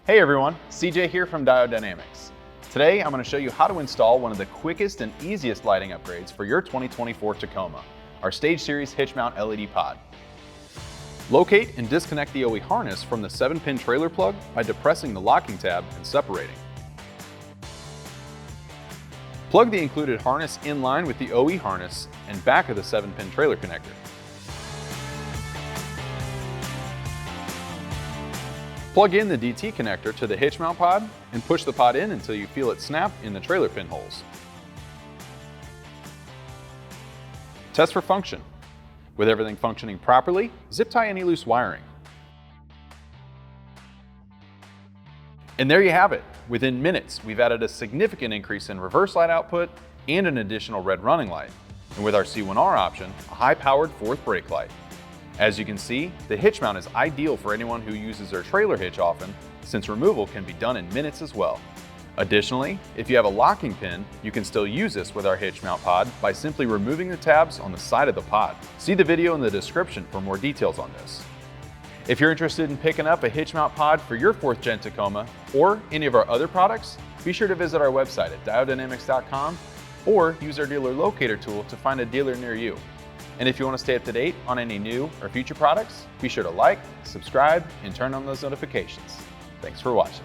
Hey everyone, CJ here from Diode Dynamics. Today I'm going to show you how to install one of the quickest and easiest lighting upgrades for your 2024 Tacoma, our Stage Series HitchMount LED Pod. Locate and disconnect the OE harness from the 7-pin trailer plug by depressing the locking tab and separating. Plug the included harness in line with the OE harness and back of the 7-pin trailer connector. Plug in the DT connector to the hitch mount pod and push the pod in until you feel it snap in the trailer pin holes. Test for function. With everything functioning properly, zip tie any loose wiring. And there you have it. Within minutes, we've added a significant increase in reverse light output and an additional red running light. And with our C1R option, a high-powered fourth brake light. As you can see, the hitch mount is ideal for anyone who uses their trailer hitch often, since removal can be done in minutes as well. Additionally, if you have a locking pin, you can still use this with our hitch mount pod by simply removing the tabs on the side of the pod. See the video in the description for more details on this. If you're interested in picking up a hitch mount pod for your 4th Gen Tacoma or any of our other products, be sure to visit our website at diodedynamics.com or use our dealer locator tool to find a dealer near you. And if you want to stay up to date on any new or future products, be sure to like, subscribe, and turn on those notifications. Thanks for watching.